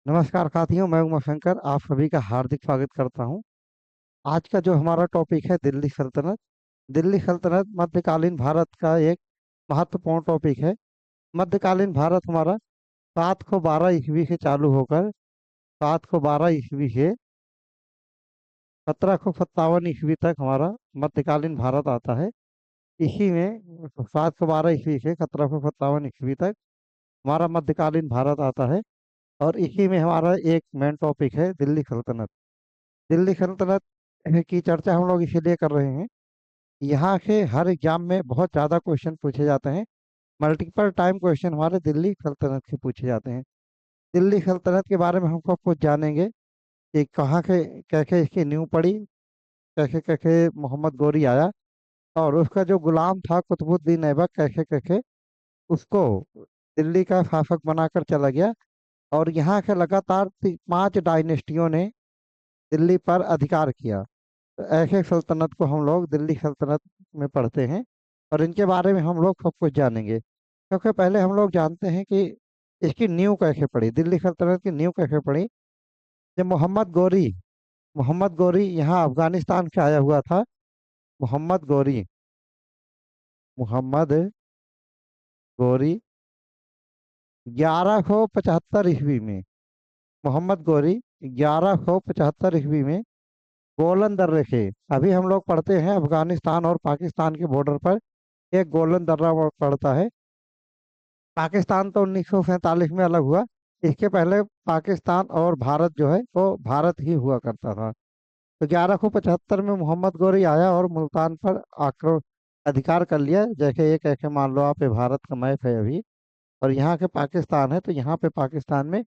नमस्कार साथियों, मैं उमा शंकर आप सभी का हार्दिक स्वागत करता हूं। आज का जो हमारा टॉपिक है दिल्ली सल्तनत। दिल्ली सल्तनत मध्यकालीन भारत का एक महत्वपूर्ण टॉपिक है। मध्यकालीन भारत हमारा 712 ईस्वी से चालू होकर 712 ईस्वी से 1757 ईस्वी तक हमारा मध्यकालीन भारत आता है। इसी में 712 ईस्वी से 1757 ईस्वी तक हमारा मध्यकालीन भारत आता है। और इसी में हमारा एक मेन टॉपिक है दिल्ली सल्तनत। दिल्ली सल्तनत की चर्चा हम लोग इसीलिए कर रहे हैं। यहाँ के हर एग्जाम में बहुत ज़्यादा क्वेश्चन पूछे जाते हैं। मल्टीपल टाइम क्वेश्चन हमारे दिल्ली सल्तनत से पूछे जाते हैं। दिल्ली सल्तनत के बारे में हम सब कुछ जानेंगे कि कहाँ के कैसे इसकी नींव पड़ी, कैसे कैसे मोहम्मद गोरी आया और उसका जो गुलाम था कुतुबुद्दीन ऐबक कैसे कैसे उसको दिल्ली का शासक बनाकर चला गया। और यहाँ के लगातार 5 डायनेस्टियों ने दिल्ली पर अधिकार किया। तो ऐसे सल्तनत को हम लोग दिल्ली सल्तनत में पढ़ते हैं और इनके बारे में हम लोग सब कुछ जानेंगे। क्योंकि पहले हम लोग जानते हैं कि इसकी नींव कैसे पड़ी, दिल्ली सल्तनत की नींव कैसे पड़ी। जब मोहम्मद गोरी यहाँ अफगानिस्तान से आया हुआ था। मोहम्मद गोरी मोहम्मद गोरी 1175 ईस्वी में मोहम्मद गोरी 1175 ईस्वी में गोलन दर्रे से, अभी हम लोग पढ़ते हैं अफगानिस्तान और पाकिस्तान के बॉर्डर पर एक गोलन दर्रा पड़ता है। पाकिस्तान तो 1947 में अलग हुआ। इसके पहले पाकिस्तान और भारत जो है वो भारत ही हुआ करता था। तो 1175 में मोहम्मद गोरी आया और मुल्तान पर आक्रो अधिकार कर लिया। जैसे एक ऐसे मान लो आप, ये भारत का मैप है अभी और यहाँ के पाकिस्तान है, तो यहाँ पे पाकिस्तान में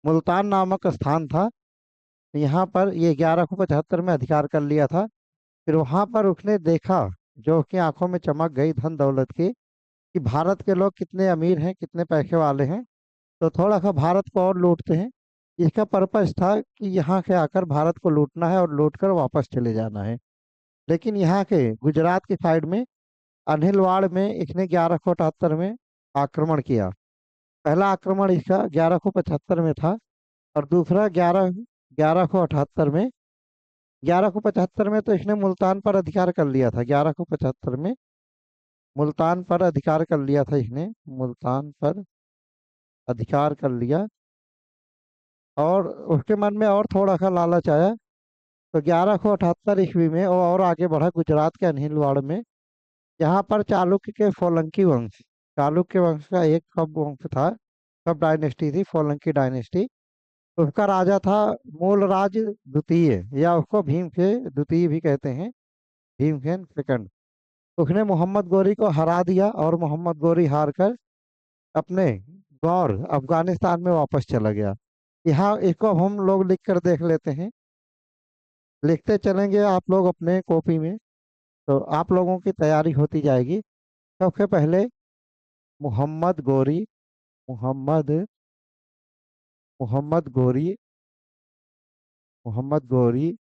मुल्तान नामक स्थान था। यहाँ पर ये 1175 में अधिकार कर लिया था। फिर वहां पर उसने देखा, जो कि आंखों में चमक गई धन दौलत की, कि भारत के लोग कितने अमीर हैं, कितने पैसे वाले हैं। तो थोड़ा सा भारत को और लूटते हैं। इसका पर्पस था कि यहाँ से आकर भारत को लूटना है और लूट कर वापस चले जाना है। लेकिन यहाँ के गुजरात की साइड में अनिलवाड़ में इसने 1178 में आक्रमण किया। पहला आक्रमण इसका 1175 में था और दूसरा 1178 में तो इसने मुल्तान पर अधिकार कर लिया था। 1175 में मुल्तान पर अधिकार कर लिया था इसने, मुल्तान पर अधिकार कर लिया। और उसके मन में और थोड़ा सा लालच आया, तो 1178 ईस्वी में वो और आगे बढ़ा गुजरात के अनिलवाड़ में। यहाँ पर चालुक्य के सोलंकी वंश, चालुक्य वंश का एक सब वंश था, सब डायनेस्टी थी, सोलंकी डायनेस्टी। उसका राजा था मूलराज द्वितीय, या उसको भीम के द्वितीय भी कहते हैं, भीमसेन सेकंड। उसने मोहम्मद गोरी को हरा दिया और मोहम्मद गोरी हार कर अपने गौर अफगानिस्तान में वापस चला गया। यहाँ इसको अब हम लोग लिख कर देख लेते हैं, लिखते चलेंगे आप लोग अपने कॉपी में, तो आप लोगों की तैयारी होती जाएगी। सबसे पहले मोहम्मद गोरी, मोहम्मद मोहम्मद गोरी मोहम्मद गोरी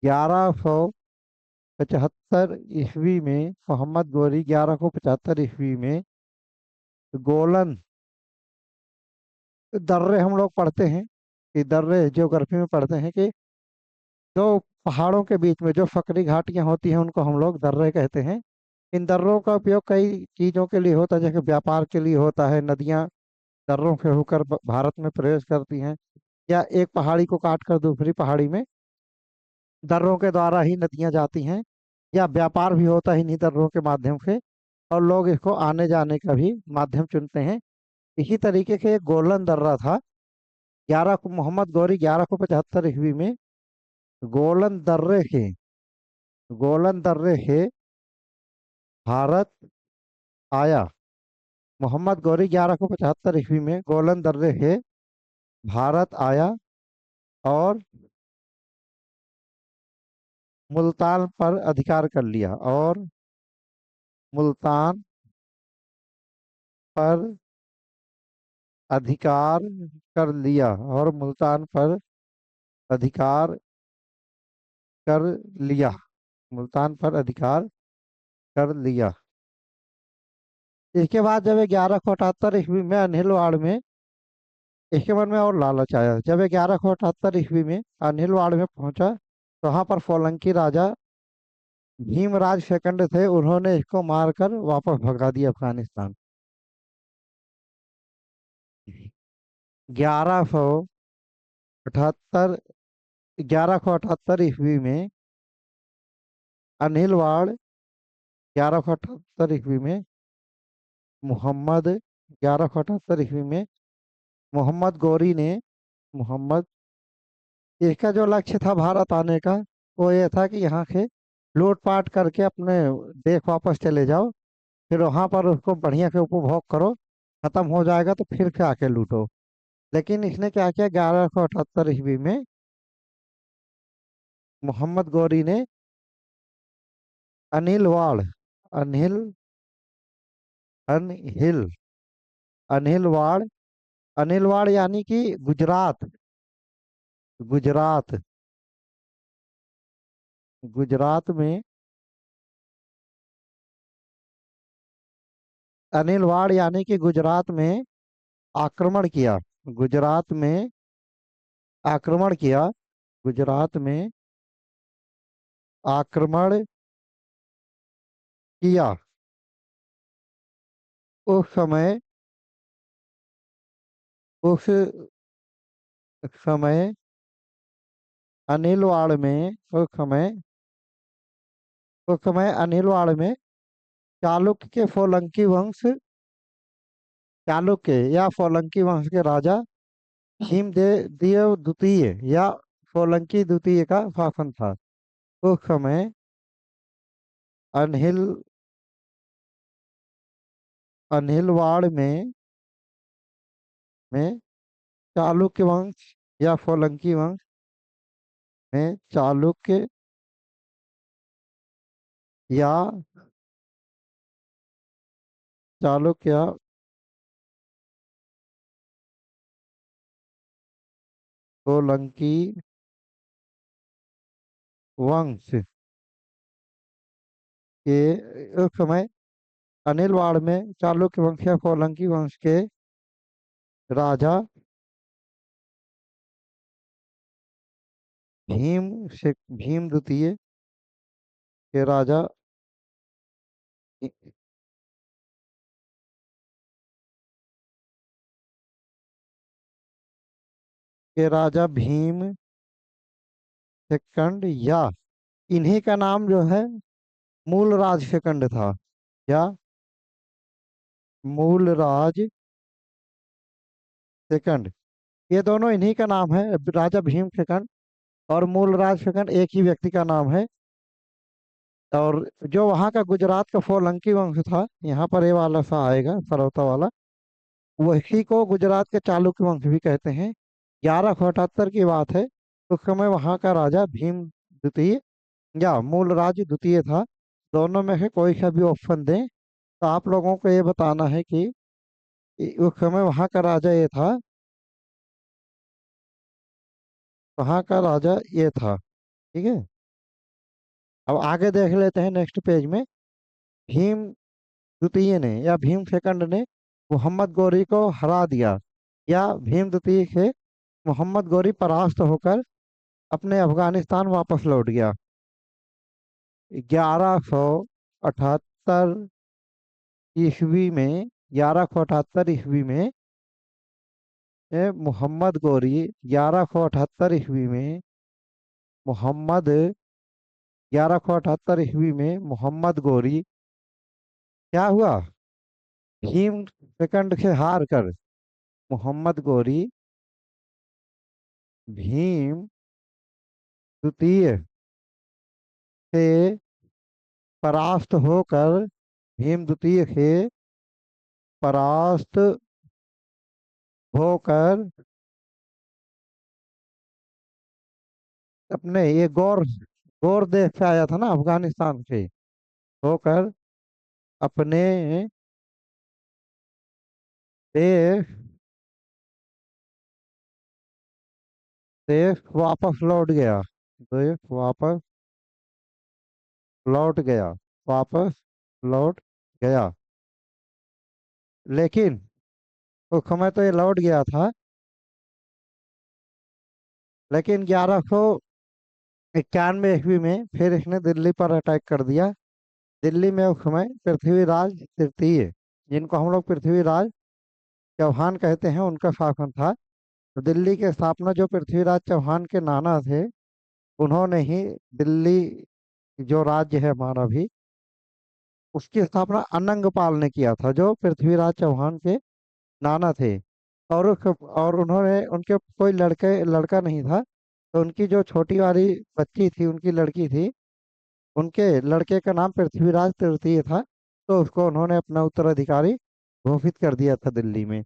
1175 ईस्वी में, मोहम्मद गोरी 1175 ईस्वी में गोलन दर्रे हम लोग पढ़ते हैं कि दर्रे ज्योग्राफी में पढ़ते हैं कि जो पहाड़ों के बीच में जो फकरी घाटियां होती हैं उनको हम लोग दर्रे कहते हैं। इन दर्रों का उपयोग कई चीज़ों के लिए होता है, जैसे व्यापार के लिए होता है। नदियां दर्रों से होकर भारत में प्रवेश करती हैं, या एक पहाड़ी को काट कर दूसरी पहाड़ी में दर्रों के द्वारा ही नदियां जाती हैं, या व्यापार भी होता है इन्हीं दर्रों के माध्यम से, और लोग इसको आने जाने का भी माध्यम चुनते हैं। इसी तरीके से एक गोलन दर्रा था। मोहम्मद गौरी 1175 ईस्वी में गोलन दर्रे से गोलन दर्रे से भारत आया। मोहम्मद गौरी 1175 ईस्वी में गोलन दर्रे से भारत आया और मुल्तान पर अधिकार कर लिया, और मुल्तान पर अधिकार कर लिया और मुल्तान पर अधिकार कर लिया मुल्तान पर अधिकार कर लिया। इसके बाद जब 1178 ईस्वी में अनिलवाड़ में इसके मन में और लालच आया। जब 1178 ईस्वी में अनिलवाड़ में पहुंचा तो वहां पर सोलंकी राजा भीमराज सेकंड थे, उन्होंने इसको मारकर वापस भगा दिया अफगानिस्तान। 1178 1178 ईस्वी में अनिलवाड़ 1178 ईस्वी में मोहम्मद 1178 ईस्वी में मोहम्मद गौरी ने मोहम्मद इसका जो लक्ष्य था भारत आने का, वो ये था कि यहाँ से लूटपाट करके अपने देश वापस चले जाओ, फिर वहां पर उसको बढ़िया से उपभोग करो, खत्म हो जाएगा तो फिर से आके लूटो। लेकिन इसने क्या किया, 1178 ईस्वी में मोहम्मद गौरी ने अनिल वाड़ अनिल अनहिल अनिल वाड़ अनिल वाड़ यानी कि गुजरात गुजरात गुजरात में अनिल वाड़ यानी कि गुजरात में आक्रमण किया। गुजरात में आक्रमण किया गुजरात में आक्रमण किया। उस समय उस समय अनिलवाड़ में उस समय अनिलवाड़ में चालुक्य के सोलंकी वंश चालुक्य या सोलंकी वंश के राजा भीमदेव द्वितीय या सोलंकी द्वितीय का शासन था। उस समय अनिल अनिलवाड़ में चालुक्य वंश या सोलंकी वंश में या चालुक्य सोलंकी वंश के उस समय अनिलवाड़ में चालुक्य वंश या सोलंकी वंश के राजा भीम द्वितीय के राजा भीम सेकंड या इन्हीं का नाम जो है मूल राज सेकंड था, या मूल राज सेकंड। ये दोनों इन्हीं का नाम है, राजा भीम सेकंड और मूल राज सेकंड एक ही व्यक्ति का नाम है। और जो वहाँ का गुजरात का सोलंकी वंश था, यहाँ पर ये वाला सा आएगा सरौता वाला, वही को गुजरात के चालुक्य वंश भी कहते हैं। 1178 की बात है, उस समय वहाँ का राजा भीम द्वितीय या मूल राज द्वितीय था। दोनों में से कोई सा भी ऑप्शन दें तो आप लोगों को ये बताना है कि उस समय वहाँ का राजा ये था, वहाँ का राजा ये था। ठीक है, अब आगे देख लेते हैं नेक्स्ट पेज में। भीम द्वितीय ने या भीम सेकंड ने मोहम्मद गौरी को हरा दिया, या भीम द्वितीय से मोहम्मद गौरी परास्त होकर अपने अफगानिस्तान वापस लौट गया। 1178 ईस्वी में 1178 ईस्वी में मोहम्मद गौरी 1178 ईस्वी में मोहम्मद 1178 ईस्वी में मोहम्मद गौरी क्या हुआ, भीम सेकंड से हार कर मोहम्मद गौरी भीम द्वितीय से परास्त होकर भीम द्वितीय से परास्त होकर अपने ये गौर गौर देश से आया था ना, अफगानिस्तान से होकर अपने देश देश वापस लौट गया। देश वापस लौट गया। लेकिन उस समय तो ये लौट गया था, लेकिन 1191 में फिर इसने दिल्ली पर अटैक कर दिया। दिल्ली में उस समय पृथ्वीराज तृतीय, जिनको हम लोग पृथ्वीराज चौहान कहते हैं, उनका शासन था। तो दिल्ली की स्थापना जो पृथ्वीराज चौहान के नाना थे, उन्होंने ही दिल्ली जो राज्य है हमारा भी, उसकी स्थापना अनंगपाल ने किया था, जो पृथ्वीराज चौहान के नाना थे। और उन्होंने, उनके कोई लड़का नहीं था, तो उनकी जो छोटी वाली बच्ची थी, उनकी लड़की थी, उनके लड़के का नाम पृथ्वीराज तृतीय था। तो उसको उन्होंने अपना उत्तराधिकारी घोषित कर दिया था दिल्ली में।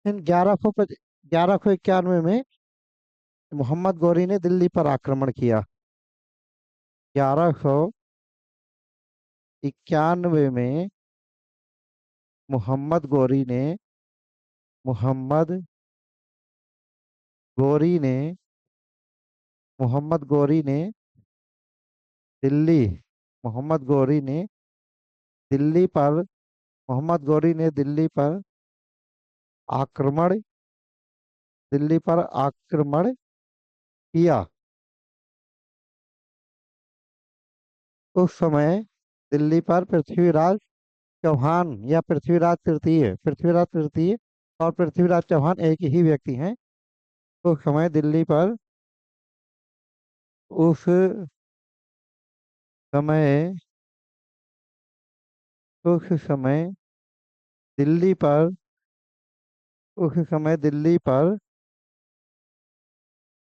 इन 1191 में मोहम्मद गौरी ने दिल्ली पर आक्रमण किया। 1191 में मोहम्मद गौरी ने मोहम्मद गौरी ने मोहम्मद गौरी ने दिल्ली मोहम्मद गौरी ने दिल्ली पर मोहम्मद गौरी ने आक्रमण दिल्ली पर आक्रमण किया। उस समय दिल्ली पर पृथ्वीराज चौहान या पृथ्वीराज तृतीय और पृथ्वीराज चौहान एक ही व्यक्ति हैं। उस समय दिल्ली पर उस समय उस समय दिल्ली पर उस समय दिल्ली पर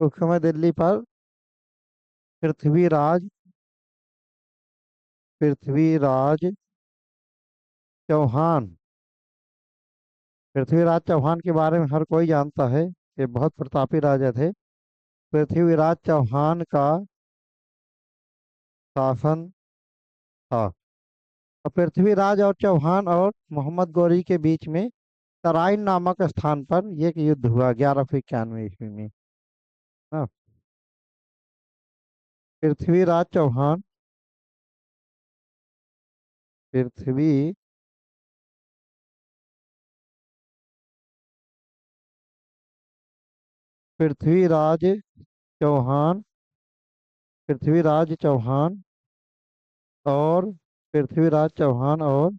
उस समय दिल्ली पर पृथ्वीराज पृथ्वीराज चौहान पृथ्वीराज चौहान के बारे में हर कोई जानता है। ये बहुत प्रतापी राजा थे। पृथ्वीराज चौहान का शासन था। और पृथ्वीराज और चौहान और मोहम्मद गौरी के बीच में तराइन नामक स्थान पर एक युद्ध हुआ 1191 में। हाँ, पृथ्वीराज चौहान पृथ्वी पृथ्वीराज चौहान पृथ्वीराज चौहान और पृथ्वीराज चौहान और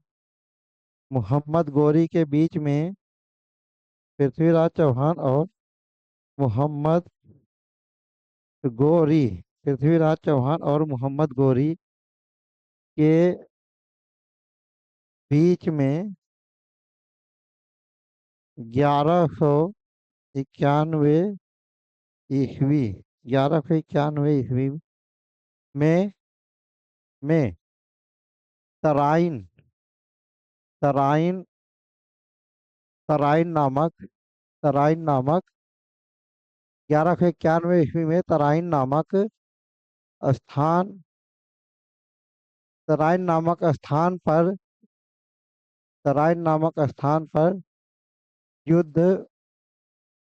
मोहम्मद गौरी के बीच में पृथ्वीराज चौहान और मोहम्मद गौरी पृथ्वीराज चौहान और मोहम्मद गौरी के बीच में 1191 ईस्वी 1191 ईस्वी में में तराइन तराइन तराइन नामक तराइन नामक 1191 ईस्वी में स्थान तराइन नामक स्थान पर तराइन नामक स्थान पर युद्ध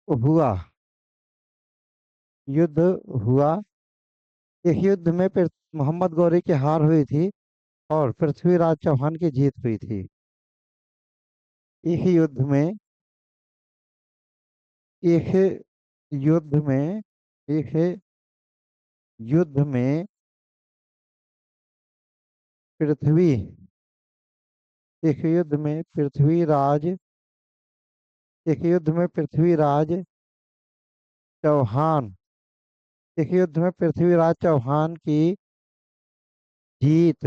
हुआ युद्ध हुआ। इस युद्ध में मोहम्मद गौरी की हार हुई थी और पृथ्वीराज चौहान की जीत हुई थी। इस युद्ध में इस युद्ध में इस युद्ध में पृथ्वी इस युद्ध में पृथ्वीराज इस युद्ध में पृथ्वीराज चौहान इस युद्ध में पृथ्वीराज चौहान की जीत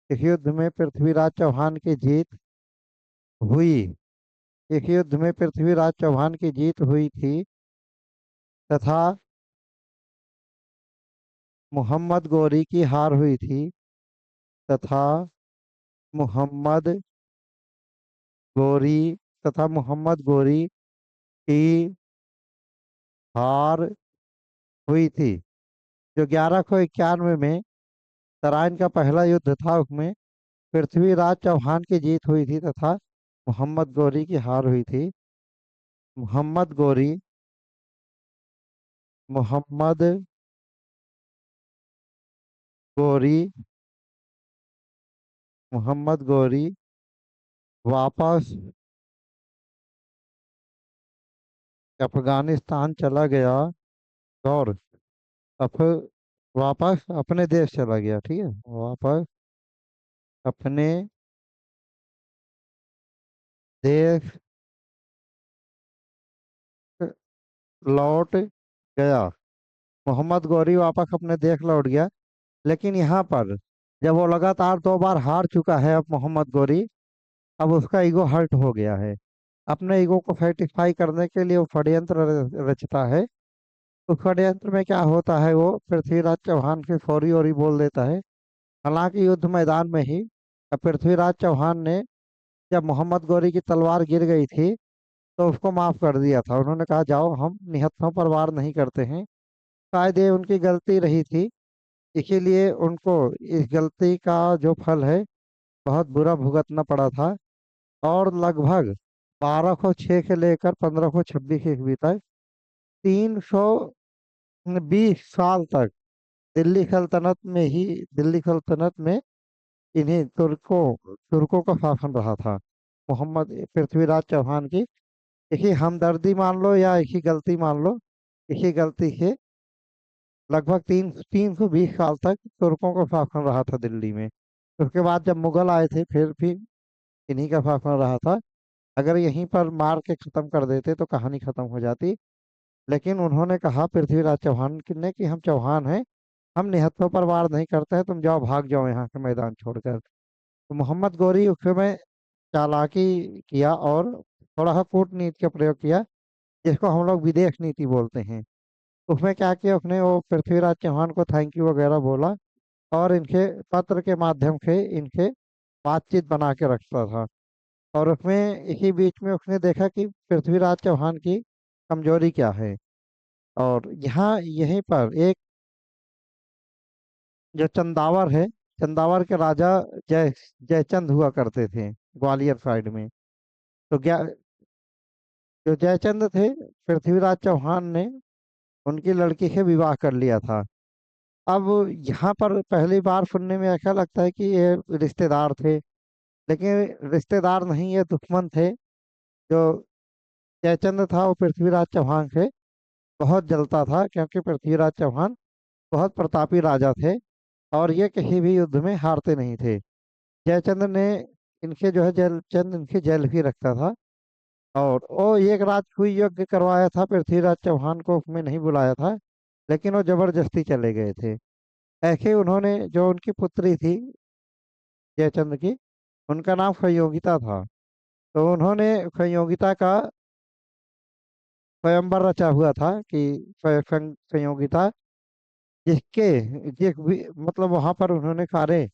इस युद्ध में पृथ्वीराज चौहान की जीत हुई इस युद्ध में पृथ्वीराज चौहान की जीत हुई थी तथा मोहम्मद गौरी की हार हुई थी तथा मोहम्मद गौरी मोहम्मद गौरी की हार हुई थी। जो 1191 में तराइन का पहला युद्ध था, उसमें पृथ्वीराज चौहान की जीत हुई थी तथा मोहम्मद गौरी की हार हुई थी। मोहम्मद गौरी मोहम्मद गौरी मोहम्मद गौरी वापस अफगानिस्तान चला गया और अफ वापस अपने देश चला गया, ठीक है, वापस अपने देश लौट गया। मोहम्मद गौरी वापस अपने देश लौट गया। लेकिन यहाँ पर जब वो लगातार 2 बार हार चुका है, अब मोहम्मद गौरी, अब उसका ईगो हर्ट हो गया है। अपने ईगो को सेटिस्फाई करने के लिए वो षड्यंत्र रचता है। उस षड्यंत्र में क्या होता है, वो पृथ्वीराज चौहान के फौरी ओरी बोल देता है। हालांकि युद्ध मैदान में ही पृथ्वीराज चौहान ने, जब मोहम्मद गौरी की तलवार गिर गई थी, तो उसको माफ कर दिया था। उन्होंने कहा जाओ, हम निहत्थों पर वार नहीं करते हैं। शायद ये उनकी गलती रही थी, इसीलिए उनको इस गलती का जो फल है बहुत बुरा भुगतना पड़ा था। और लगभग 1206 से लेकर 1526 ईस्वी तक 320 साल तक दिल्ली सल्तनत में इन्हीं तुर्कों का शासन रहा था। मोहम्मद पृथ्वीराज चौहान की इसी हमदर्दी मान लो या इसी गलती मान लो, इसी गलती से लगभग 320 साल तक तुर्कों का शासन रहा था दिल्ली में। उसके बाद जब मुगल आए थे, फिर भी इन्हीं का शासन रहा था। अगर यहीं पर मार के खत्म कर देते तो कहानी खत्म हो जाती। लेकिन उन्होंने कहा, पृथ्वीराज चौहान ने, कि हम चौहान हैं, हम निहत्थों पर वार नहीं करते हैं, तुम जाओ, भाग जाओ यहाँ के मैदान छोड़कर। तो मोहम्मद गौरी उस समय चालाकी किया और थोड़ा सा कूटनीति का प्रयोग किया, जिसको हम लोग विदेश नीति बोलते हैं। उसमें क्या किया, उसने वो पृथ्वीराज चौहान को थैंक यू वगैरह बोला, और इनके पत्र के माध्यम से इनके बातचीत बना के रखता था। और उसमें इसी बीच में उसने देखा कि पृथ्वीराज चौहान की कमजोरी क्या है। और यहाँ यहीं पर एक जो चंदावर है, चंदावर के राजा जय जयचंद हुआ करते थे ग्वालियर साइड में। तो क्या, जो जयचंद थे, पृथ्वीराज चौहान ने उनकी लड़की से विवाह कर लिया था। अब यहाँ पर पहली बार सुनने में ऐसा लगता है कि ये रिश्तेदार थे, लेकिन रिश्तेदार नहीं, ये दुश्मन थे। जो जयचंद था वो पृथ्वीराज चौहान से बहुत जलता था, क्योंकि पृथ्वीराज चौहान बहुत प्रतापी राजा थे और ये किसी भी युद्ध में हारते नहीं थे। जयचंद ने इनके जो है जयचंद इनकी जेल भी रखता था। और वो एक राजसूय यज्ञ करवाया था, पृथ्वीराज चौहान को उसमें नहीं बुलाया था, लेकिन वो जबरदस्ती चले गए थे। ऐसे उन्होंने, जो उनकी पुत्री थी जयचंद की, उनका नाम संयोगिता था। तो उन्होंने संयोगिता का स्वयंवर रचा हुआ था कि संयोगिता, जिसके जिस भी मतलब वहां पर उन्होंने सारे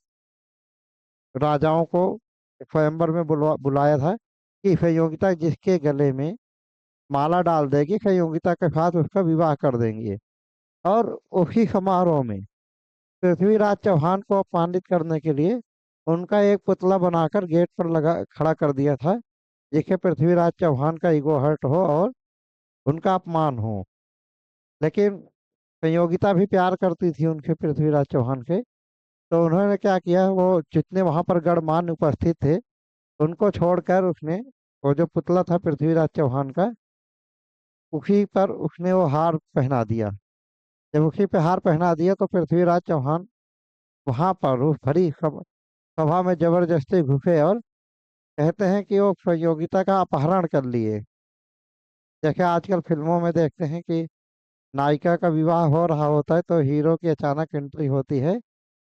राजाओं को स्वयंवर में बुलाया था कि संयोगिता जिसके गले में माला डाल देगी, संयोगिता के साथ उसका विवाह कर देंगे। और उसी समारोह में पृथ्वीराज चौहान को अपमानित करने के लिए उनका एक पुतला बनाकर गेट पर लगा खड़ा कर दिया था, जिससे पृथ्वीराज चौहान का ईगो हर्ट हो और उनका अपमान हो। लेकिन संयोगिता भी प्यार करती थी उनके, पृथ्वीराज चौहान के। तो उन्होंने क्या किया, वो जितने वहां पर गणमान्य उपस्थित थे, उनको छोड़कर उसने वो जो पुतला था पृथ्वीराज चौहान का, उसी पर उसने वो हार पहना दिया। जब उसी पे हार पहना दिया तो पृथ्वीराज चौहान वहां पर उस भरी सभा में जबरदस्ती घुसे और कहते हैं कि वो प्रतियोगिता का अपहरण कर लिए। जैसे आजकल फिल्मों में देखते हैं कि नायिका का विवाह हो रहा होता है तो हीरो की अचानक एंट्री होती है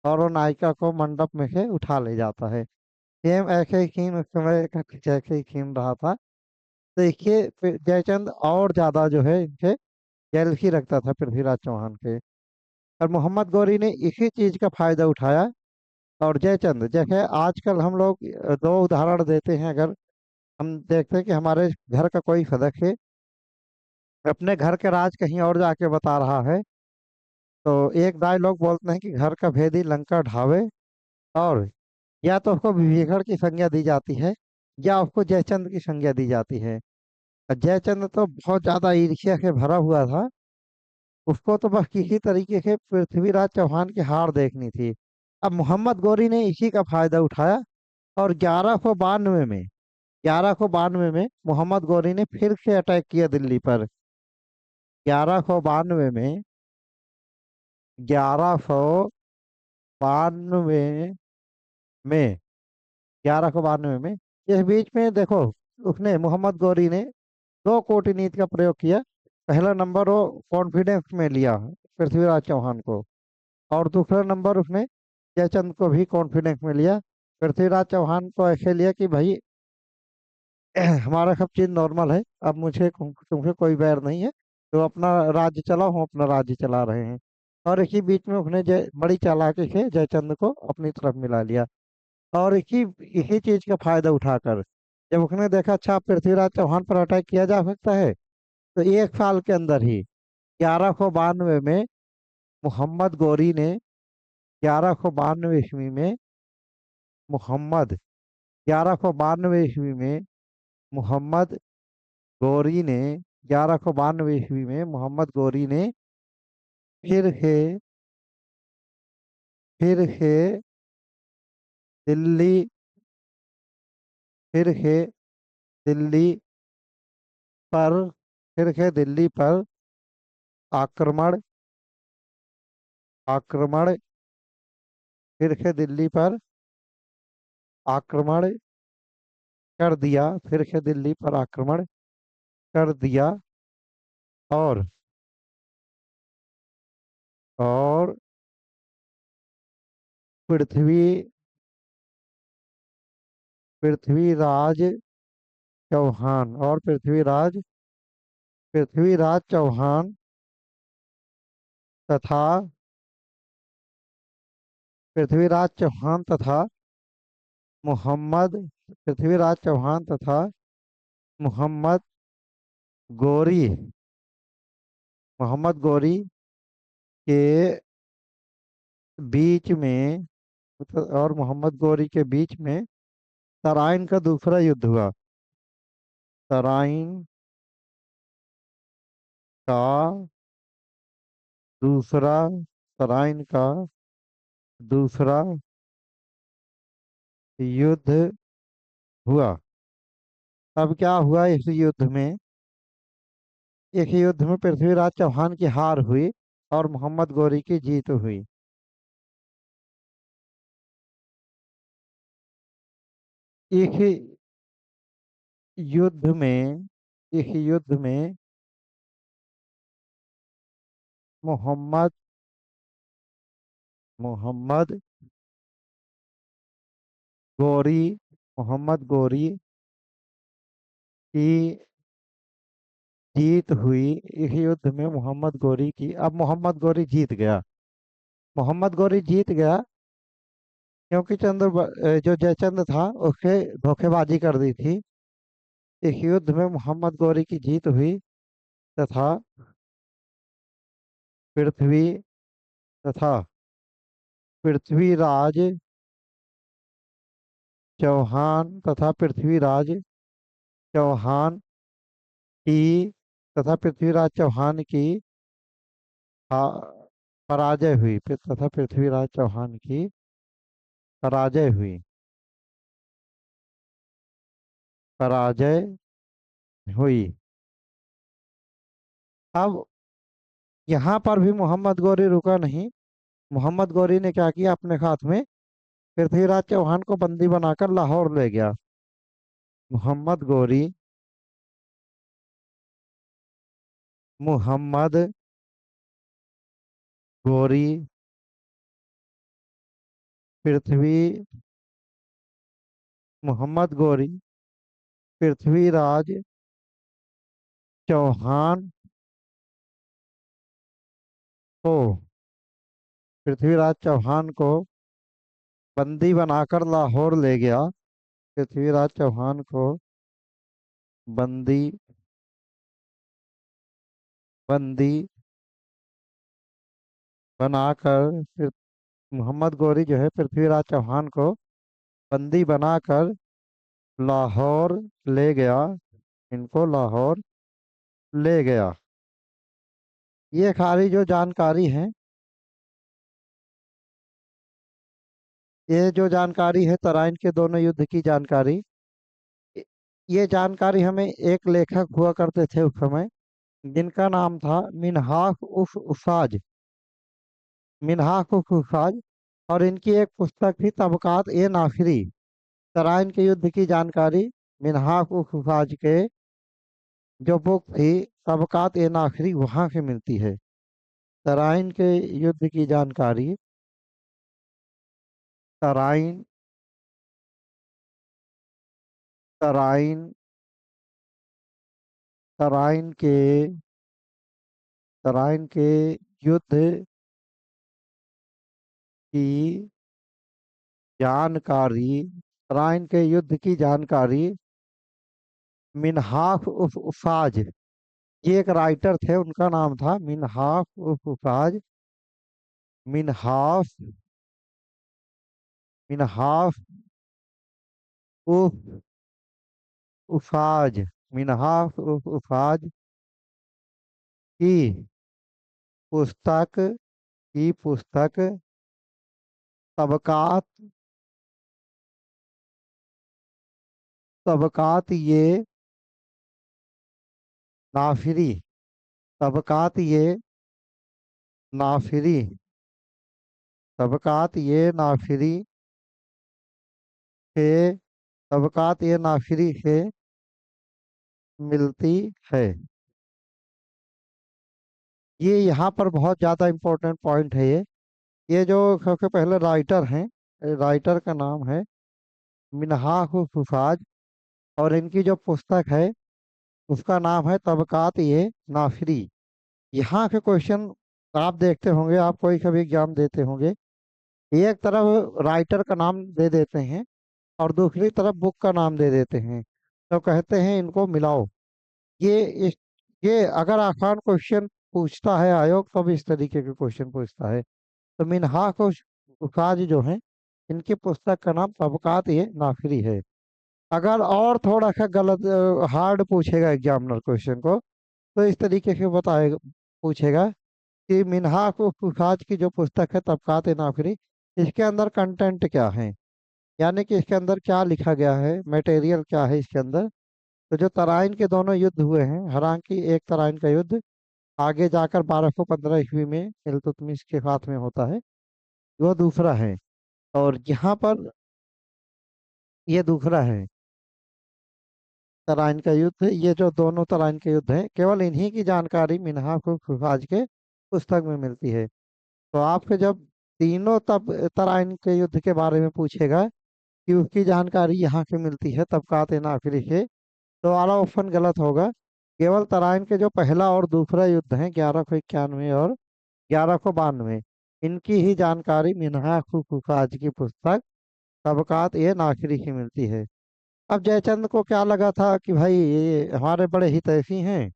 और वो नायिका को मंडप में से उठा ले जाता है। सेम ऐसे ही सीन उस समय का कुछ ऐसे ही सीन रहा था। तो देखिए, जयचंद और ज्यादा जो है इनसे जेलसी रखता था पृथ्वीराज चौहान के। और मोहम्मद गौरी ने इसी चीज का फायदा उठाया। और जयचंद, जैसे आजकल हम लोग दो उदाहरण देते हैं, अगर हम देखते हैं कि हमारे घर का कोई सदस्य अपने घर के राज कहीं और जाके बता रहा है, तो एक डायलॉग बोलते हैं कि घर का भेदी लंका ढावे। और या तो उसको विभीषण की संज्ञा दी जाती है या उसको जयचंद की संज्ञा दी जाती है। और जयचंद तो बहुत ज्यादा ईर्ष्या से भरा हुआ था। उसको तो बस किसी तरीके से पृथ्वीराज चौहान की हार देखनी थी। अब मोहम्मद गौरी ने इसी का फायदा उठाया और 1192 में 1192 में मोहम्मद गौरी ने फिर से अटैक किया दिल्ली पर। 1192 में 1192 में 1192 में इस बीच में देखो, उसने मोहम्मद गौरी ने दो कूटनीति का प्रयोग किया। पहला नंबर वो कॉन्फिडेंस में लिया पृथ्वीराज चौहान को, और दूसरा नंबर उसने जयचंद को भी कॉन्फिडेंस में लिया। पृथ्वीराज चौहान को ऐसे लिया कि भाई हमारा सब चीज नॉर्मल है, अब मुझे तुमसे कोई बैर नहीं है, तो अपना राज्य चलाओ, हम अपना राज्य चला रहे हैं। और इसी बीच में उसने बड़ी चालाकी से जयचंद को अपनी तरफ मिला लिया। और इसी इसी चीज का फायदा उठाकर जब उसने देखा अच्छा पृथ्वीराज चौहान पर अटैक किया जा सकता है, तो एक साल के अंदर ही 1192 में मोहम्मद गौरी ने 1192 ईस्वी में मोहम्मद 1192 ईस्वी में मोहम्मद गौरी ने 1192 ईस्वी में मोहम्मद गौरी ने फिर से फिर से दिल्ली फिर से दिल्ली पर फिर से दिल्ली पर आक्रमण आक्रमण फिर से दिल्ली पर आक्रमण कर दिया फिर से दिल्ली पर आक्रमण कर दिया। और और पृथ्वी पृथ्वीराज चौहान और पृथ्वीराज चौहान तथा पृथ्वीराज चौहान तथा मोहम्मद पृथ्वीराज चौहान तथा मोहम्मद गौरी मोहम्मद गौरी के बीच में और मोहम्मद गौरी के बीच में तराइन का दूसरा युद्ध हुआ। तराइन का दूसरा तराइन का दूसरा युद्ध हुआ। अब क्या हुआ इस युद्ध में? इस युद्ध में पृथ्वीराज चौहान की हार हुई और मोहम्मद गौरी की जीत हुई। इस युद्ध में इस युद्ध में मोहम्मद मोहम्मद गौरी मोहम्मद गौरी की जीत हुई। इस युद्ध में मोहम्मद गौरी की अब मोहम्मद गौरी जीत गया। मोहम्मद गौरी जीत गया क्योंकि जो जयचंद था उससे धोखेबाजी कर दी थी। इस युद्ध में मोहम्मद गौरी की जीत हुई तथा पृथ्वी तथा पृथ्वीराज पृथ्वीराज चौहान की पृथ्वीराज चौहान की पराजय हुई तथा पृथ्वीराज चौहान की पराजय हुई पराजय हुई। अब यहाँ पर भी मोहम्मद गौरी रुका नहीं। मोहम्मद गौरी ने क्या किया, अपने साथ में पृथ्वीराज चौहान को बंदी बनाकर लाहौर ले गया। मोहम्मद गौरी मोहम्मद गौरी पृथ्वी मोहम्मद गौरी पृथ्वीराज चौहान को पृथ्वीराज चौहान को बंदी बनाकर लाहौर ले गया। पृथ्वीराज चौहान को बंदी बंदी बनाकर फिर मोहम्मद गौरी जो है पृथ्वीराज चौहान को बंदी बनाकर लाहौर ले गया। इनको लाहौर ले गया। ये सारी जो जानकारी है, ये जो जानकारी है तराइन के दोनों युद्ध की जानकारी, ये जानकारी हमें एक लेखक हुआ करते थे उस समय, जिनका नाम था मिन्हाज उफ उसाज। मिन्हाज उफ उसाज। और इनकी एक पुस्तक थी तबकात ए नाफरी। तराइन के युद्ध की जानकारी मिन्हाज उफ उसाज के जो बुक थी तबकात ए नाफरी वहां से मिलती है। तराइन के युद्ध की जानकारी तराइन तराइन तराइन के तराइन के युद्ध की जानकारी तराइन के युद्ध की जानकारी मिन्हाज उफ उफाज। ये एक राइटर थे, उनका नाम था मिन्हाज उफ उफाज। मिन्हाज मिन्हाज उफ उफाज। मिन्हाज उफ उफाज की पुस्तक तबकात तबकात ये नाफिरी। तबकात ये नाफिरी। तबकात ये नाफिरी से तबकात ये नाफिरी से मिलती है। ये यहाँ पर बहुत ज़्यादा इम्पोर्टेंट पॉइंट है ये जो सबसे पहले राइटर हैं, राइटर का नाम है मिन्हाज हुफाज। और इनकी जो पुस्तक है उसका नाम है तबकात ये नाफरी। यहाँ के क्वेश्चन आप देखते होंगे, आप कोई कभी एग्जाम देते होंगे, एक तरफ राइटर का नाम दे देते हैं और दूसरी तरफ बुक का नाम दे देते हैं, तो कहते हैं इनको मिलाओ। ये इस ये अगर आसान क्वेश्चन पूछता है आयोग तो भी इस तरीके के क्वेश्चन पूछता है। तो मिन्हाज उसाज जो है, इनकी पुस्तक का नाम तबकात ये नाफरी है। अगर और थोड़ा सा गलत हार्ड पूछेगा एग्जामिनर क्वेश्चन को, तो इस तरीके से बताएगा, पूछेगा कि मिन्हाज उसाज की जो पुस्तक है तबकात ए नाफरी, इसके अंदर कंटेंट क्या है, यानी कि इसके अंदर क्या लिखा गया है, मटेरियल क्या है इसके अंदर। तो जो तराइन के दोनों युद्ध हुए हैं, हालांकि एक तराइन का युद्ध आगे जाकर 1215 ईस्वी में इल्तुतमिश के हाथ में होता है, वो दूसरा है। और यहाँ पर ये दूसरा है तराइन का युद्ध। ये जो दोनों तराइन के युद्ध हैं, केवल इन्हीं की जानकारी मिन्हाज खुफाज के पुस्तक में मिलती है। तो आपके जब तीनों तब तराइन के युद्ध के बारे में पूछेगा कि उसकी जानकारी यहाँ से मिलती है तबकात नाफिरी से, तो वाला ऑप्शन गलत होगा। केवल तराइन के जो पहला और दूसरा युद्ध है 1191 और 1192, इनकी ही जानकारी मिन्हाज खुफाज की पुस्तक तबकात ये नाफिरी से मिलती है। अब जयचंद को क्या लगा था कि भाई ये हमारे बड़े हितैषी हैं,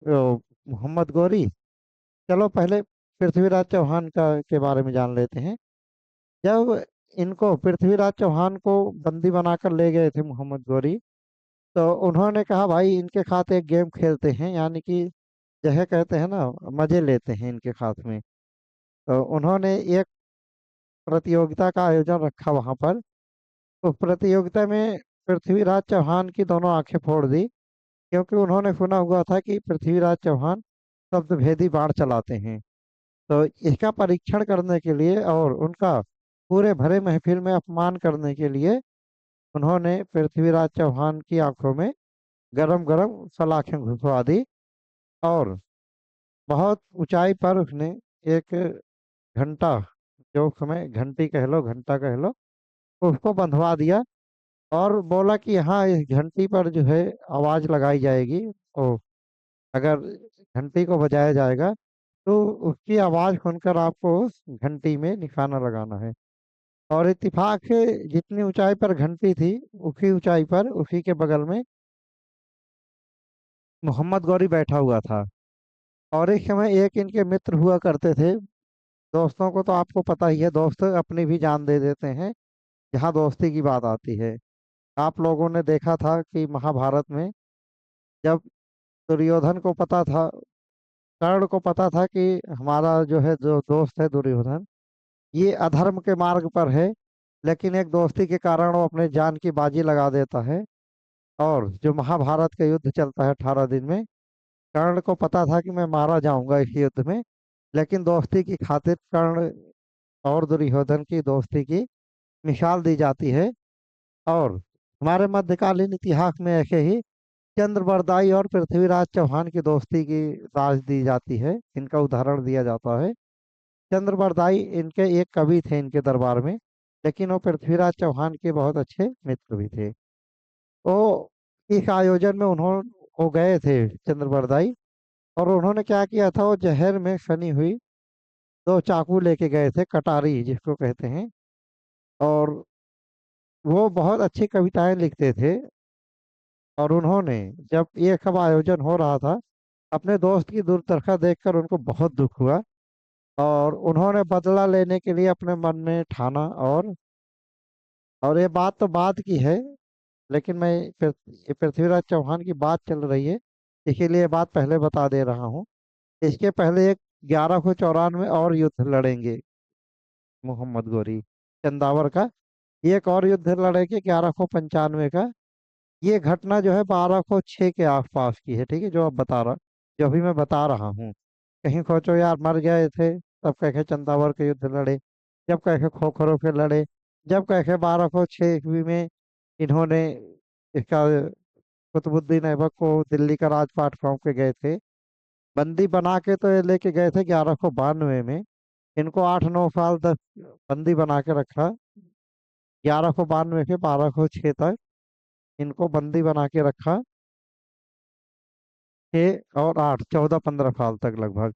मोहम्मद गौरी। चलो पहले पृथ्वीराज चौहान का के बारे में जान लेते हैं। जब इनको पृथ्वीराज चौहान को बंदी बनाकर ले गए थे मोहम्मद गौरी, तो उन्होंने कहा भाई इनके साथ एक गेम खेलते हैं, यानी कि जैसे कहते हैं ना, मजे लेते हैं इनके साथ में। तो उन्होंने एक प्रतियोगिता का आयोजन रखा वहां पर। उस प्रतियोगिता में पृथ्वीराज चौहान की दोनों आंखें फोड़ दी, क्योंकि उन्होंने सुना हुआ था कि पृथ्वीराज चौहान शब्द भेदी बाण चलाते हैं। तो इसका परीक्षण करने के लिए और उनका पूरे भरे महफिल में अपमान करने के लिए उन्होंने पृथ्वीराज चौहान की आंखों में गरम गरम सलाखें घुसवा दी। और बहुत ऊंचाई पर उसने एक घंटा, जो समय घंटी कह लो घंटा कह लो, उसको बंधवा दिया और बोला कि हाँ इस घंटी पर जो है आवाज लगाई जाएगी। तो अगर घंटी को बजाया जाएगा तो उसकी आवाज सुनकर आपको उस घंटी में निशाना लगाना है। और इत्तेफाक से जितनी ऊंचाई पर घंटी थी, उसी ऊंचाई पर उसी के बगल में मोहम्मद गौरी बैठा हुआ था। और इस समय एक इनके मित्र हुआ करते थे। दोस्तों को तो आपको पता ही है, दोस्त अपनी भी जान दे देते हैं जहाँ दोस्ती की बात आती है। आप लोगों ने देखा था कि महाभारत में जब दुर्योधन को पता था, कर्ण को पता था कि हमारा जो है जो दोस्त है दुर्योधन, ये अधर्म के मार्ग पर है, लेकिन एक दोस्ती के कारण वो अपने जान की बाजी लगा देता है। और जो महाभारत का युद्ध चलता है 18 दिन में, कर्ण को पता था कि मैं मारा जाऊंगा इस युद्ध में, लेकिन दोस्ती की खातिर कर्ण और दुर्योधन की दोस्ती की मिसाल दी जाती है। और हमारे मध्यकालीन इतिहास में ऐसे ही चंद्रबरदाई और पृथ्वीराज चौहान की दोस्ती की राज दी जाती है, इनका उदाहरण दिया जाता है। चंद्रबरदाई इनके एक कवि थे इनके दरबार में, लेकिन वो पृथ्वीराज चौहान के बहुत अच्छे मित्र भी थे। वो इस आयोजन में उन्होंने वो गए थे चंद्रबरदाई, और उन्होंने क्या किया था, वो जहर में सनी हुई दो चाकू लेके गए थे, कटारी जिसको कहते हैं। और वो बहुत अच्छी कविताएं लिखते थे। और उन्होंने, जब ये सब आयोजन हो रहा था, अपने दोस्त की दुर्दशा देखकर उनको बहुत दुख हुआ, और उन्होंने बदला लेने के लिए अपने मन में ठाना। और ये बात तो बाद की है, लेकिन मैं ये पृथ्वीराज चौहान की बात चल रही है, इसीलिए ये बात पहले बता दे रहा हूँ। इसके पहले एक 1194 और युद्ध लड़ेंगे मोहम्मद गोरी चंदावर का। ये एक और युद्ध लड़ेंगे 1195 का। ये घटना जो है 1206 के आसपास की है, ठीक है, जो अब बता रहा, जो अभी मैं बता रहा हूँ। कहीं सोचो यार मर गए थे तब कह के चंदावर के युद्ध लड़े, जब कह के खोखरों के लड़े, जब कह के 1206 ईस्वी में इन्होंने इसका कुतुबुद्दीन ऐबक को दिल्ली का राजपाट सौंप के गए थे। बंदी बना के तो ये लेके गए थे 1192 में। इनको 8-9 साल तक बंदी बना के रखा। 1192 से 1206 तक इनको बंदी बना के रखा। 6 और 8, 14-15 साल तक लगभग।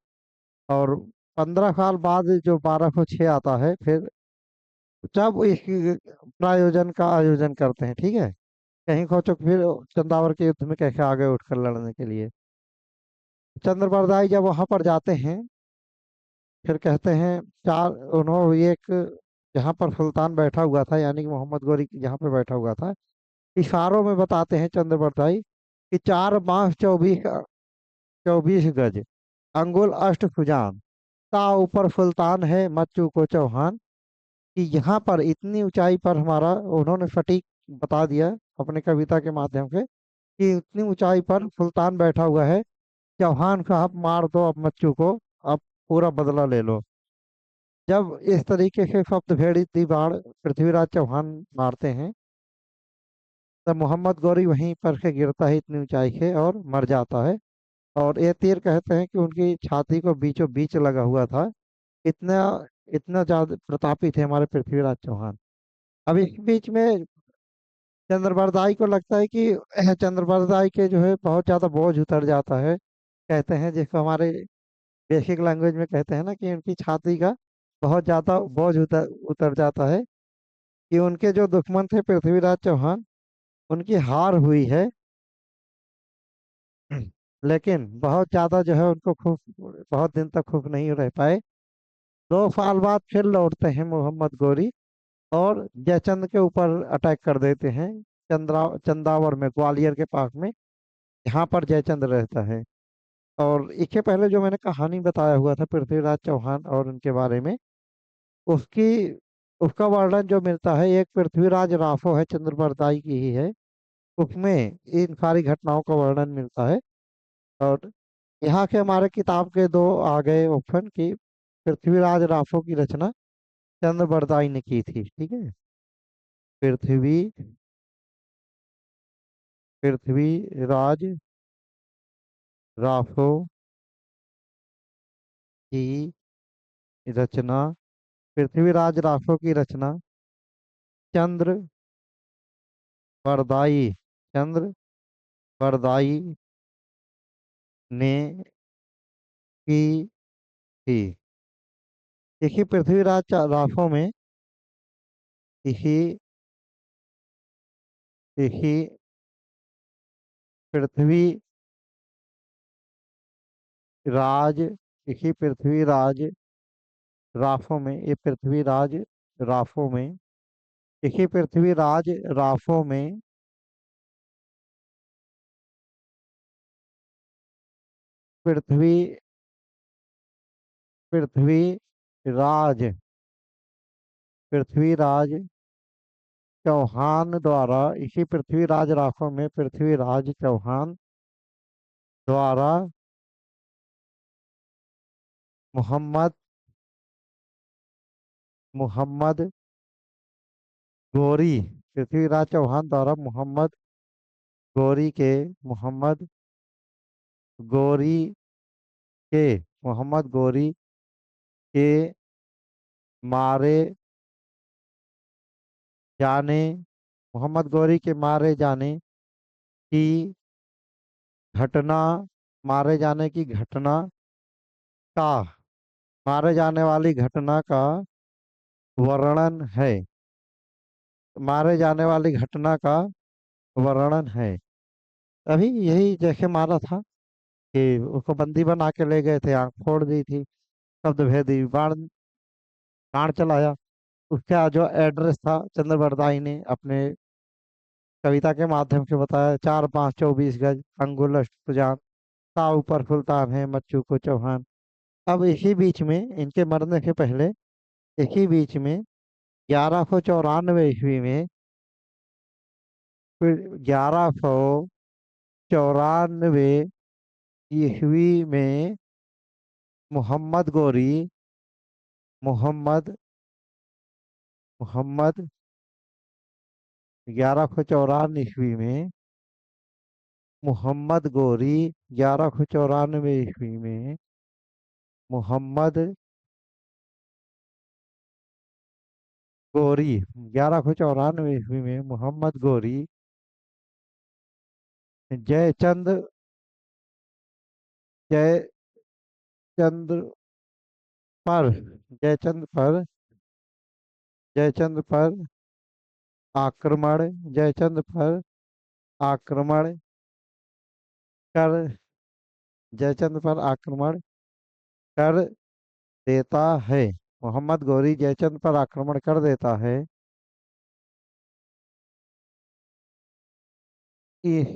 और 15 साल बाद जो 1206 आता है, फिर जब इस प्रायोजन का आयोजन करते हैं, ठीक है। कहीं खोचो फिर चंदावर के युद्ध में कैसे आगे उठकर लड़ने के लिए चंद्रबरदाई जब वहां पर जाते हैं, फिर कहते हैं चार, उन्होंने एक, जहाँ पर सुल्तान बैठा हुआ था यानी कि मोहम्मद गोरी जहाँ पर बैठा हुआ था, इशारों में बताते हैं चंद्रबरदाई कि 4 बांस 24 गज, अंगुल अष्ट भुजान, ता ऊपर सुल्तान है मत चूको चौहान। कि यहाँ पर इतनी ऊंचाई पर हमारा, उन्होंने सटीक बता दिया अपने कविता के माध्यम से कि इतनी ऊंचाई पर सुल्तान बैठा हुआ है, चौहान साहब मार दो अब मत चूको, अब पूरा बदला ले लो। जब इस तरीके से शब्द भेड़ी दीवार पृथ्वीराज चौहान मारते हैं, तब मोहम्मद गौरी वहीं पर से गिरता है इतनी ऊंचाई से और मर जाता है। और ये तीर कहते हैं कि उनकी छाती को बीचों बीच लगा हुआ था। इतना इतना ज्यादा प्रतापी थे हमारे पृथ्वीराज चौहान। अब इस बीच में चंद्रबरदाई को लगता है कि चंद्रबरदाई के जो है बहुत ज्यादा बोझ उतर जाता है। कहते हैं जिसको हमारे बेसिक लैंग्वेज में कहते हैं ना कि उनकी छाती का बहुत ज्यादा बोझ उतर उतर जाता है, कि उनके जो दुश्मन थे पृथ्वीराज चौहान, उनकी हार हुई है। लेकिन बहुत ज्यादा जो है उनको खुश, बहुत दिन तक खुश नहीं रह पाए। 2 साल बाद फिर लौटते हैं मोहम्मद गोरी, और जयचंद के ऊपर अटैक कर देते हैं। चंदावर में, ग्वालियर के पास में, जहाँ पर जयचंद रहता है। और इसके पहले जो मैंने कहानी बताया हुआ था पृथ्वीराज चौहान और उनके बारे में, उसकी उसका वर्णन जो मिलता है एक पृथ्वीराज राफो है, चंद्रबरदाई की ही है, उसमें इन सारी घटनाओं का वर्णन मिलता है। और यहाँ के हमारे किताब के दो आ गए ऑप्शन की पृथ्वीराज राफो की रचना चंद्रबरदाई ने की थी, ठीक है। पृथ्वी पृथ्वीराज राफो की रचना, पृथ्वीराज राफो की रचना चंद्र बरदाई, चंद्र बरदाई ने की थी। इसी राफो में, इसी इसी पृथ्वी राज इसी पृथ्वीराज राफो में, ये पृथ्वीराज राफो में, इसी पृथ्वीराज राफो में पृथ्वी पृथ्वी राज पृथ्वीराज चौहान द्वारा, इसी पृथ्वीराज राठौर में पृथ्वीराज चौहान द्वारा मोहम्मद मोहम्मद गोरी, पृथ्वीराज चौहान द्वारा गोरी के मोहम्मद गोरी के मोहम्मद गोरी के मारे जाने मोहम्मद गौरी के मारे जाने की घटना मारे जाने की घटना का मारे जाने वाली घटना का वर्णन है। मारे जाने वाली घटना का वर्णन है। अभी यही जैसे मारा था कि उसको बंदी बना के ले गए थे, आंख फोड़ दी थी, शब्द भेदी बाण चलाया। उसका जो एड्रेस था चंद्र बरदाई ने अपने कविता के माध्यम से बताया, 4 5 24 गज अंगुल अष्टभुजान, ता ऊपर सुल्तान है मच्चू को चौहान। अब इसी बीच में इनके मरने से पहले, इसी बीच में 1194 ईस्वी में, फिर 1194 ईस्वी में मोहम्मद गौरी मोहम्मद मोहम्मद 1194 ईस्वी में मोहम्मद गौरी 1194 ईस्वी में मोहम्मद गौरी 1194 ईस्वी में मोहम्मद गौरी जयचंद जयचंद पर जयचंद पर जयचंद पर आक्रमण जयचंद पर आक्रमण कर जयचंद पर आक्रमण कर देता है। मोहम्मद गौरी जयचंद पर आक्रमण कर देता है। इस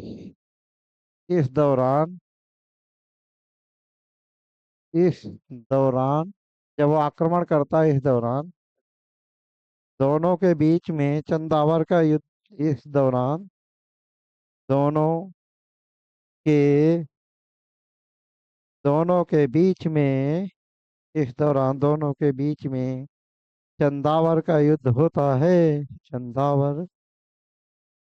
इस दौरान इस दौरान जब वो आक्रमण करता है, इस दौरान दोनों के बीच में चंदावर का युद्ध, इस दौरान दोनों के दोनों के बीच में इस दौरान दोनों के बीच में चंदावर का युद्ध होता है। चंदावर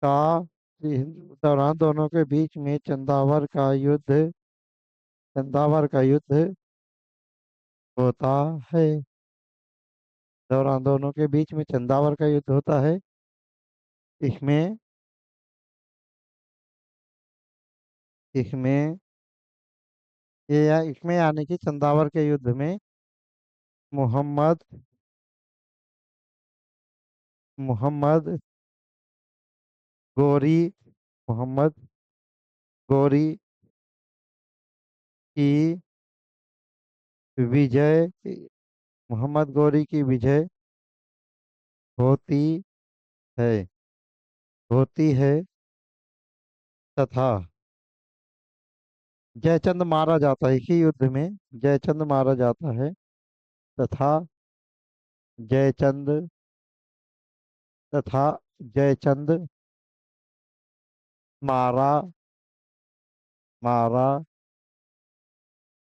का इस दौरान दोनों के बीच में चंदावर का युद्ध होता है। दौरान दोनों के बीच में चंदावर का युद्ध होता है। इसमें इसमें इसमें यानी कि चंदावर के युद्ध में मोहम्मद मोहम्मद गोरी मोहम्मद गोरी की विजय मोहम्मद गौरी की विजय होती है होती है तथा जयचंद मारा जाता है। इसी युद्ध में जयचंद मारा जाता है तथा जयचंद तथा जयचंद मारा मारा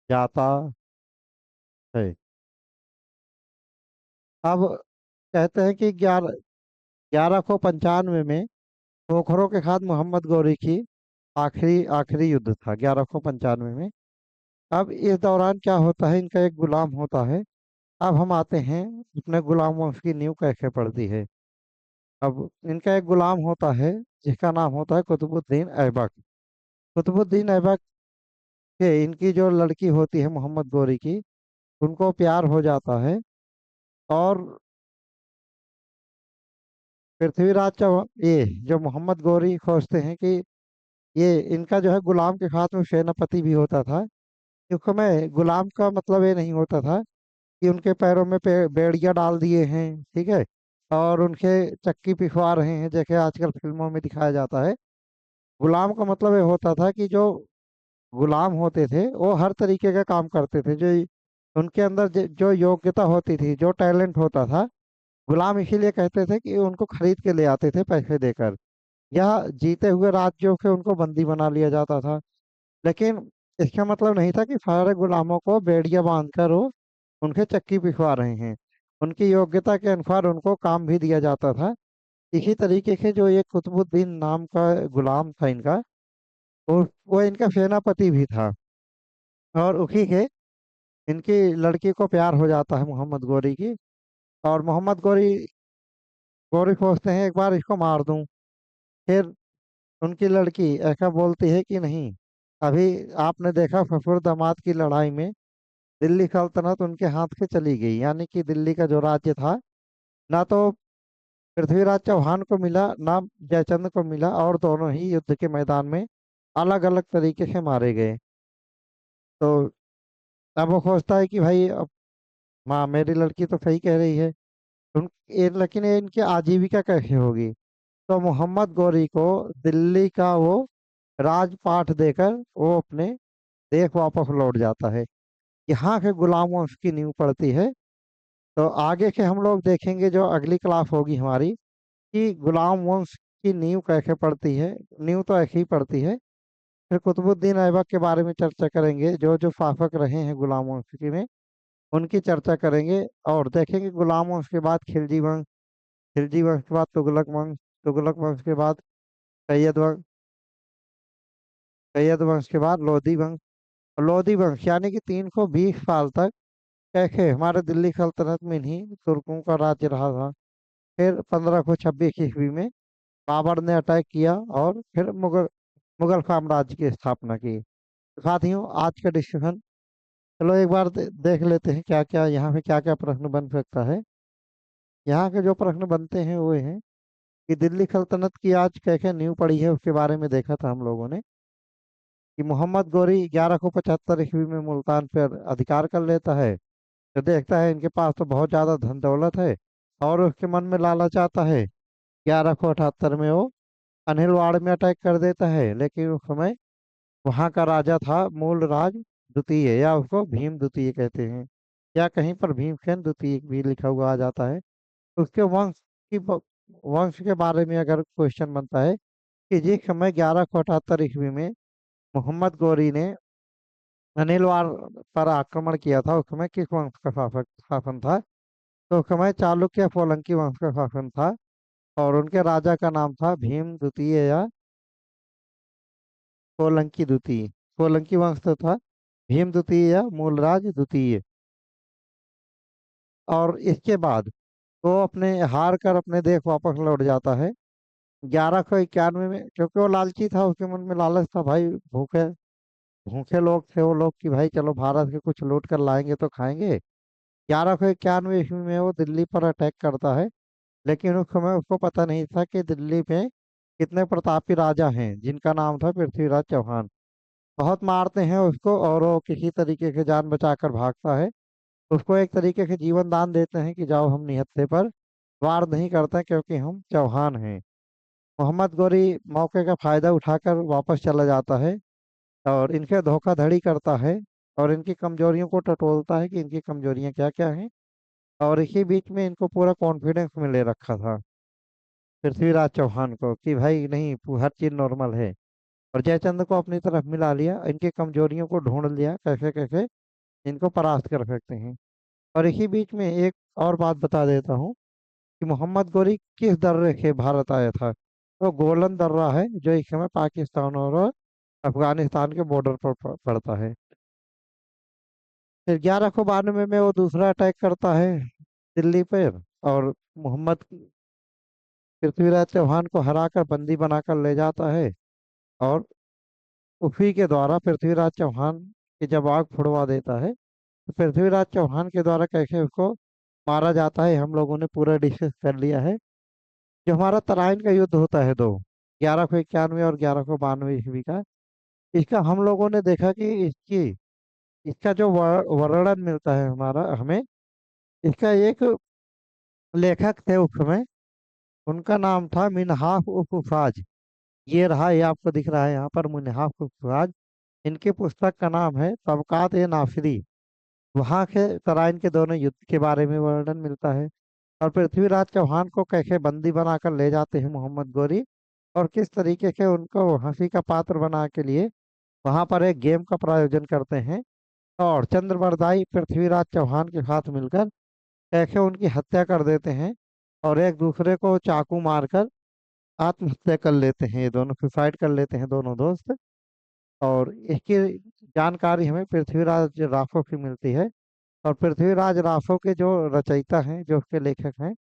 जाता है। अब कहते हैं कि 1195 में पोखरों के खाद मोहम्मद गौरी की आखिरी आखिरी युद्ध था, 1195 में। अब इस दौरान क्या होता है, इनका एक गुलाम होता है। अब हम आते हैं अपने गुलाम वंश की नींव कैसे पड़ती है। अब इनका एक गुलाम होता है जिसका नाम होता है कुतुबुद्दीन ऐबक। कुतुबुद्दीन ऐबक के इनकी जो लड़की होती है मोहम्मद गौरी की, उनको प्यार हो जाता है और पृथ्वीराज चौहान, ये जो मोहम्मद गौरी खोजते हैं कि ये इनका जो है गुलाम के हाथ में सेनापति भी होता था। क्योंकि मैं गुलाम का मतलब ये नहीं होता था कि उनके पैरों में बेड़ियां डाल दिए हैं, ठीक है, और उनके चक्की पिसवा रहे हैं जैसे आजकल फिल्मों में दिखाया जाता है। गुलाम का मतलब ये होता था कि जो गुलाम होते थे वो हर तरीके का काम करते थे, जो उनके अंदर जो योग्यता होती थी, जो टैलेंट होता था, गुलाम इसीलिए कहते थे कि उनको खरीद के ले आते थे पैसे देकर, या जीते हुए राज्यों के उनको बंदी बना लिया जाता था। लेकिन इसका मतलब नहीं था कि सारे गुलामों को बेड़ियां बांधकर वो उनके चक्की पिसवा रहे हैं। उनकी योग्यता के अनुसार उनको काम भी दिया जाता था। इसी तरीके से जो ये कुतुबुद्दीन नाम का गुलाम था इनका, वो इनका सेनापति भी था। और उसी के इनकी लड़की को प्यार हो जाता है मोहम्मद गौरी की। और मोहम्मद गौरी गौरी सोचते हैं एक बार इसको मार दूं। फिर उनकी लड़की ऐसा बोलती है कि नहीं, अभी आपने देखा ससुर दामाद की लड़ाई में दिल्ली सल्तनत उनके हाथ से चली गई, यानी कि दिल्ली का जो राज्य था ना तो पृथ्वीराज चौहान को मिला ना जयचंद्र को मिला, और दोनों ही युद्ध के मैदान में अलग अलग तरीके से मारे गए। तो अब वो सोचता है कि भाई अब माँ मेरी लड़की तो सही कह रही है, लेकिन ये इनकी आजीविका कैसे होगी। तो मोहम्मद गौरी को दिल्ली का वो राजपाट देकर वो अपने देश वापस लौट जाता है। यहाँ के गुलामों की नींव पड़ती है। तो आगे के हम लोग देखेंगे जो अगली क्लास होगी हमारी, कि गुलाम वंश की नींव कैसे पड़ती है। नींव तो ऐसी ही पड़ती है। फिर कुतुबुद्दीन ऐबक के बारे में चर्चा करेंगे, जो जो शासक रहे हैं गुलाम वंश के में उनकी चर्चा करेंगे। और देखेंगे गुलाम वंश के बाद खिलजी वंश, खिलजी वंश के बाद तुगलक वंश, तुगलक वंश के बाद सैयद वंश, सैयद वंश के बाद लोधी वंश। और लोधी वंश यानी कि 320 साल तक कैसे हमारे दिल्ली सल्तनत में ही तुर्कों का राज्य रहा था। फिर 1526 ईस्वी में बाबर ने अटैक किया और फिर मुगल मुगल साम्राज्य की स्थापना की। साथियों, आज का डिस्कशन चलो एक बार देख लेते हैं क्या क्या यहाँ पे क्या क्या प्रश्न बन सकता है। यहाँ के जो प्रश्न बनते हैं वो हैं कि दिल्ली सल्तनत की आज कैसे नींव पड़ी है, उसके बारे में देखा था हम लोगों ने। कि मोहम्मद गोरी 1175 ईस्वी में मुल्तान पर अधिकार कर लेता है। तो देखता है इनके पास तो बहुत ज्यादा धन दौलत है, और उसके मन में लालच आता है। 1178 में वो अनिलवाड़ में अटैक कर देता है। लेकिन उस समय वहाँ का राजा था मूलराज द्वितीय, या उसको भीम द्वितीय कहते हैं, या कहीं पर भीमसेन द्वितीय भी लिखा हुआ आ जाता है। उसके वंश के बारे में अगर क्वेश्चन बनता है कि जिस समय 1178 ईस्वी में मोहम्मद गौरी ने अनिलवाड़ पर आक्रमण किया था, उस समय किस वंश का शासक शासन था। तो उस समय चालुक्य सोलंकी वंश का शासन था, और उनके राजा का नाम था भीम द्वितीय या सोलंकी द्वितीय। सोलंकी वंश तो था, भीम द्वितीय या मूलराज द्वितीय। और इसके बाद वो अपने हार कर अपने देश वापस लौट जाता है 1191 में, क्योंकि वो लालची था, उसके मन में लालच था भाई। भूखे भूखे लोग थे वो लोग कि भाई चलो भारत के कुछ लूट कर लाएंगे तो खाएंगे। 1191 ईस्वी में वो दिल्ली पर अटैक करता है। लेकिन उस समय उसको पता नहीं था कि दिल्ली में कितने प्रतापी राजा हैं, जिनका नाम था पृथ्वीराज चौहान। बहुत मारते हैं उसको, और वो किसी तरीके से जान बचाकर भागता है। उसको एक तरीके से जीवन दान देते हैं कि जाओ, हम निहत्थे पर वार नहीं करते क्योंकि हम चौहान हैं। मोहम्मद गोरी मौके का फायदा उठाकर वापस चला जाता है, और इनके धोखाधड़ी करता है, और इनकी कमजोरियों को टटोलता है कि इनकी कमजोरियां क्या क्या हैं। और इसी बीच में इनको पूरा कॉन्फिडेंस में ले रखा था पृथ्वीराज चौहान को कि भाई नहीं, हर चीज नॉर्मल है। और जयचंद्र को अपनी तरफ मिला लिया, इनकी कमजोरियों को ढूंढ लिया कैसे कैसे इनको परास्त कर सकते हैं। और इसी बीच में एक और बात बता देता हूँ कि मोहम्मद गोरी किस दर्रे से भारत आया था। तो गोलन दर्रा है, जो इस समय पाकिस्तान और अफगानिस्तान के बॉर्डर पर पड़ता है। फिर 1192 में वो दूसरा अटैक करता है दिल्ली पर, और मोहम्मद पृथ्वीराज चौहान को हराकर बंदी बनाकर ले जाता है। और उसी के द्वारा पृथ्वीराज चौहान की जब आग छुड़वा देता है। तो पृथ्वीराज चौहान के द्वारा कैसे उसको मारा जाता है हम लोगों ने पूरा डिस्कस कर लिया है। जो हमारा तराइन का युद्ध होता है दो, 1191 और 1192 ईस्वी का, इसका हम लोगों ने देखा कि इसका जो वर्णन मिलता है हमारा हमें, इसका एक लेखक थे उस समय, उनका नाम था मिन्हाफ उफ उफाज। ये रहा, ये आपको दिख रहा है यहाँ पर, मिन्हाफ उफ उफाज। इनकी पुस्तक का नाम है तबकात ए नासिरी। वहाँ के तराइन के दोनों युद्ध के बारे में वर्णन मिलता है। और पृथ्वीराज चौहान को कैसे बंदी बनाकर ले जाते हैं मोहम्मद गौरी, और किस तरीके से उनको हंसी का पात्र बना के लिए वहां पर एक गेम का प्रायोजन करते हैं, और चंद्रबरदाई पृथ्वीराज चौहान के साथ मिलकर कैसे उनकी हत्या कर देते हैं, और एक दूसरे को चाकू मारकर आत्महत्या कर लेते हैं, ये दोनों सुसाइड कर लेते हैं दोनों दोस्त। और इसकी जानकारी हमें पृथ्वीराज राठौर से मिलती है। और पृथ्वीराज राठौर के जो रचयिता हैं, जो उसके लेखक हैं,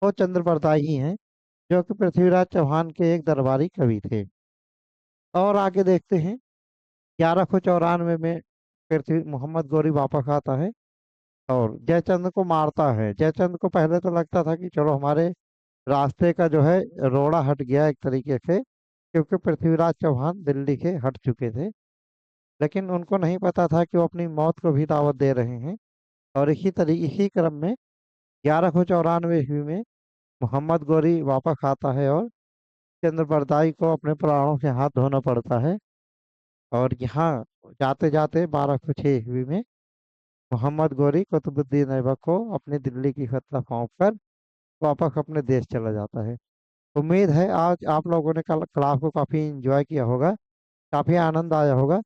वो चंद्रबरदाई ही हैं, जो कि पृथ्वीराज चौहान के एक दरबारी कवि थे। और आगे देखते हैं, 1194 में पृथ्वी मोहम्मद गौरी वापस आता है और जयचंद को मारता है। जयचंद को पहले तो लगता था कि चलो हमारे रास्ते का जो है रोड़ा हट गया एक तरीके से, क्योंकि पृथ्वीराज चौहान दिल्ली के हट चुके थे। लेकिन उनको नहीं पता था कि वो अपनी मौत को भी दावत दे रहे हैं। और इसी क्रम में 1194 ईस्वी में मोहम्मद गौरी वापस आता है और चंद्रबरदाई को अपने प्राणों से हाथ धोना पड़ता है। और यहाँ जाते जाते 1206 ईस्वी में मोहम्मद गौरी कुतुबुद्दीन ऐबक को अपनी दिल्ली की सत्ता सौंप कर वापस अपने देश चला जाता है। उम्मीद है आज आप लोगों ने कल क्लास को काफ़ी इंजॉय किया होगा, काफ़ी आनंद आया होगा।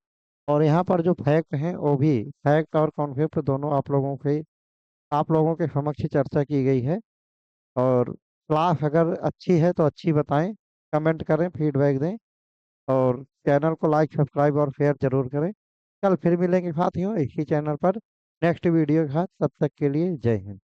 और यहाँ पर जो फैक्ट हैं वो भी, फैक्ट और कॉन्सेप्ट दोनों आप लोगों के समक्ष चर्चा की गई है। और क्लास अगर अच्छी है तो अच्छी बताएं, कमेंट करें, फीडबैक दें, और चैनल को लाइक सब्सक्राइब और शेयर जरूर करें। कल फिर मिलेंगे साथियों इसी चैनल पर नेक्स्ट वीडियो के साथ। तब तक के लिए जय हिंद।